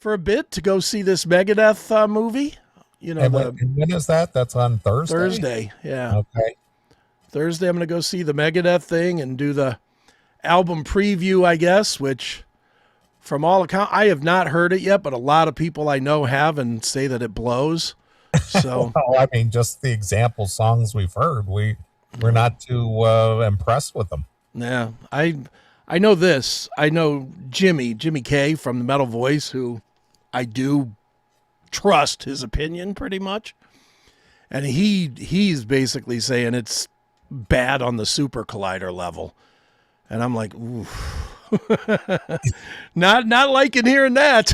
for a bit to go see this Megadeth movie. You know, And when is that? That's on Thursday? Thursday. Yeah. Okay. Thursday, I'm going to go see the Megadeth thing and do the album preview, I guess, which from all accounts, I have not heard it yet, but a lot of people I know have and say that it blows. So, Well, I mean, just the example songs we've heard, we're not too impressed with them. yeah, I know this. I know Jimmy K from the Metal Voice, who I do trust his opinion pretty much. And he's basically saying it's bad on the Super Collider level. And I'm like, ooh. not liking hearing that.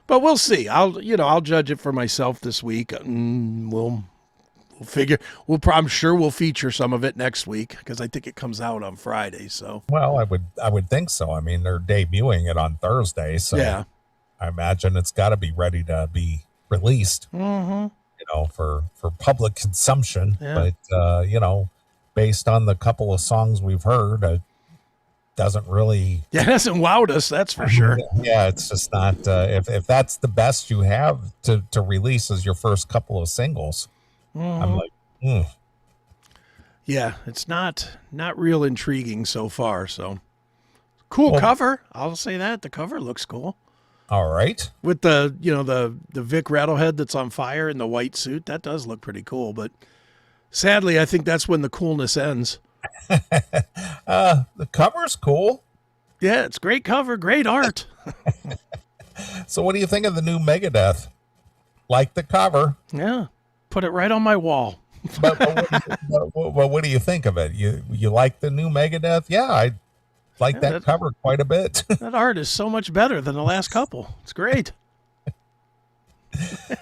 But we'll see. I'll judge it for myself this week. We'll figure. I'm sure we'll feature some of it next week because I think it comes out on Friday. So Well, I would think so. I mean, they're debuting it on Thursday, so yeah, I imagine it's got to be ready to be released. mm-hmm. For public consumption. Yeah. But based on the couple of songs we've heard, it doesn't really. Yeah, it hasn't wowed us. That's for sure. Yeah, it's just not. If that's the best you have to release as your first couple of singles, I'm like, Yeah, it's not real intriguing so far. So cool cover. I'll say that the cover looks cool. All right. With the Vic Rattlehead that's on fire in the white suit, that does look pretty cool. But sadly, I think that's when the coolness ends. The cover's cool. Yeah, it's great cover, great art. So what do you think of the new Megadeth? Like the cover. Yeah, put it right on my wall. But what do you think of it? You like the new Megadeth? Yeah, I like that cover quite a bit. That art is so much better than the last couple. It's great.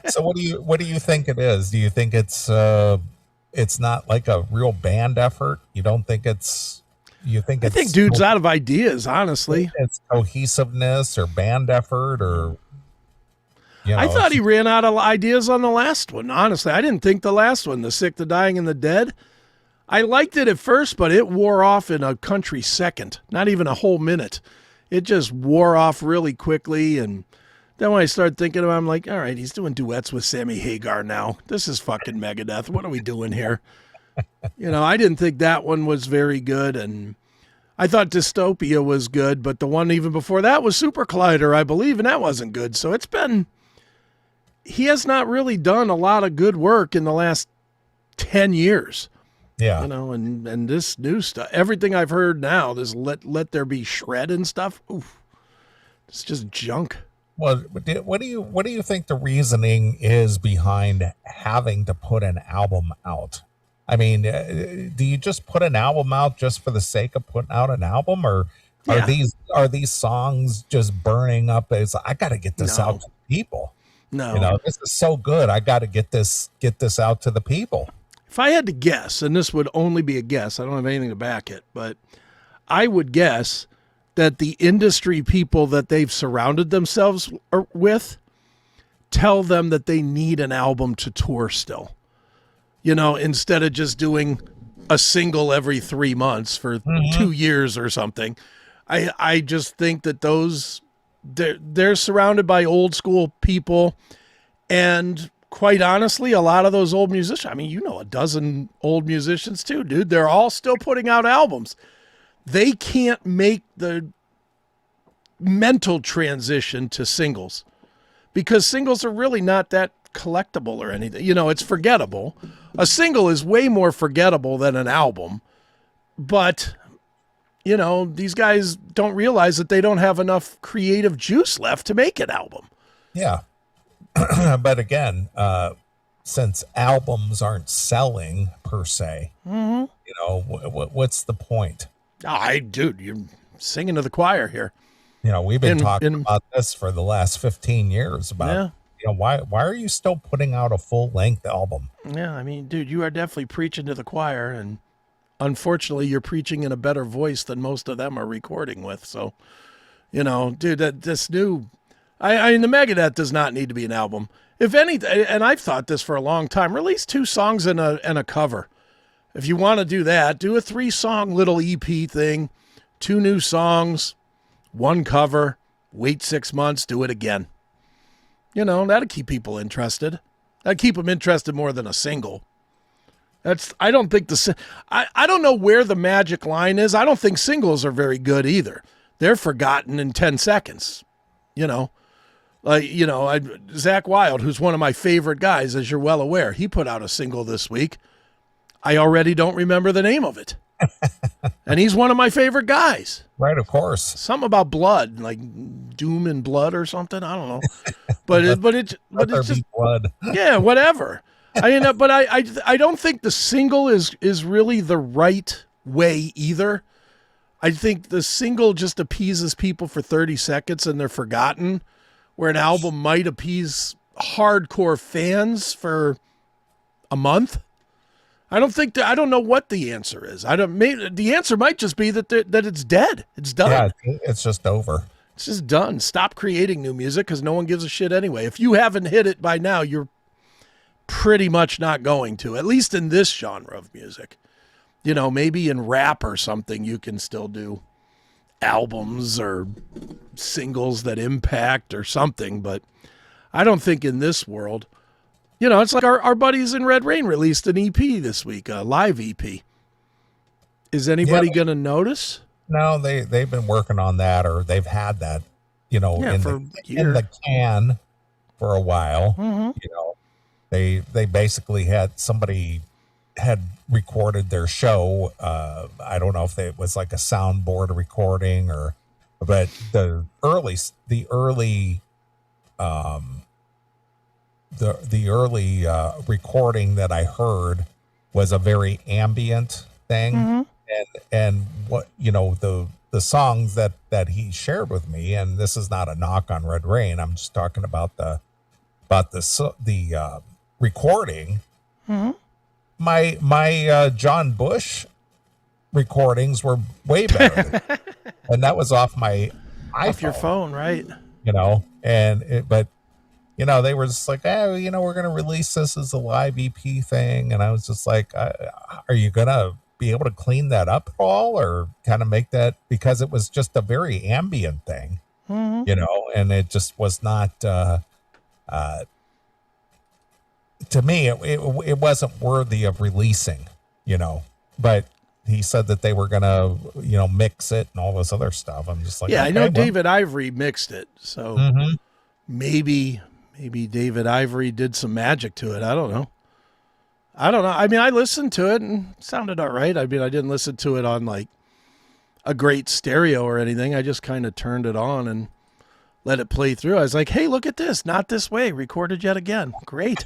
So what do you think it is? Do you think it's not like a real band effort? You don't think it's I think dude's out of ideas, honestly. It's cohesiveness or band effort or I thought he ran out of ideas on the last one. Honestly, I didn't think the last one, The Sick, the Dying, and the Dead. I liked it at first, but it wore off in a country second, not even a whole minute. It just wore off really quickly. And then when I started thinking about it, I'm like, all right, he's doing duets with Sammy Hagar now. This is fucking Megadeth. What are we doing here? I didn't think that one was very good. And I thought Dystopia was good, but the one even before that was Super Collider, I believe, and that wasn't good. So he has not really done a lot of good work in the last 10 years. Yeah. And this new stuff, everything I've heard now, this let there be shred and stuff. Oof, it's just junk. Well, what do you think the reasoning is behind having to put an album out? I mean, do you just put an album out just for the sake of putting out an album, or are these songs just burning up as I got to get this out to people? No, this is so good. I got to get this out to the people. If I had to guess, and this would only be a guess, I don't have anything to back it, but I would guess that the industry people that they've surrounded themselves with tell them that they need an album to tour still. Instead of just doing a single every 3 months for 2 years or something. I just think that they're surrounded by old school people, and quite honestly, a lot of those old musicians, I mean, a dozen old musicians too, dude. They're all still putting out albums. They can't make the mental transition to singles because singles are really not that collectible or anything. It's forgettable. A single is way more forgettable than an album, but these guys don't realize that they don't have enough creative juice left to make an album. Yeah. But again, since albums aren't selling per se, what's the point? Dude, you're singing to the choir here. We've been talking about this for the last 15 years about, why are you still putting out a full length album? Yeah. I mean, dude, you are definitely preaching to the choir, and unfortunately you're preaching in a better voice than most of them are recording with. So, dude, this new, I mean, the Megadeth does not need to be an album. If anything, and I've thought this for a long time, release 2 songs and a cover. If you want to do that, do a 3-song little EP thing, 2 new songs, 1 cover, Wait 6 months, do it again. That'll keep people interested. That'd keep them interested more than a single. I don't think I don't know where the magic line is. I don't think singles are very good either. They're forgotten in 10 seconds. Zach Wilde, who's one of my favorite guys, as you're well aware, he put out a single this week. I already don't remember the name of it. And he's one of my favorite guys. Right, of course. Something about blood, like doom and blood or something. I don't know. But it's just blood. Yeah, whatever. I don't think the single is really the right way either. I think the single just appeases people for 30 seconds and they're forgotten, where an album might appease hardcore fans for a month. I don't know what the answer is. The answer might just be that it's dead. It's done. Yeah, it's just over. It's just done. Stop creating new music because no one gives a shit anyway. If you haven't hit it by now, you're pretty much not going to, at least in this genre of music. Maybe in rap or something, you can still do albums or singles that impact or something, but I don't think in this world. It's like our buddies in Red Rain released an EP this week, a live EP. Is anybody going to notice? No, they've been working on that, or they've had that, in the can for a while. Mm-hmm. They basically had somebody had recorded their show. I don't know if it was like a soundboard recording but the early recording that I heard was a very ambient thing. Mm-hmm. And what, the songs that he shared with me, and this is not a knock on Red Rain. I'm just talking about the recording. Mm-hmm. My John Bush recordings were way better. And that was off my iPhone. Off your phone, right? But they were just like, we're going to release this as a live EP thing. And I was just like, are you going to be able to clean that up at all, or kind of make that, because it was just a very ambient thing, mm-hmm. And it just was not, to me, it wasn't worthy of releasing, but he said that they were going to, mix it and all this other stuff. I'm just like, yeah, okay, I know David Ivory mixed it. So mm-hmm. maybe David Ivory did some magic to it. I don't know. I mean, I listened to it and it sounded all right. I mean, I didn't listen to it on like a great stereo or anything. I just kind of turned it on and let it play through. I was like, hey, look at this. Not this way. Recorded yet again. Great.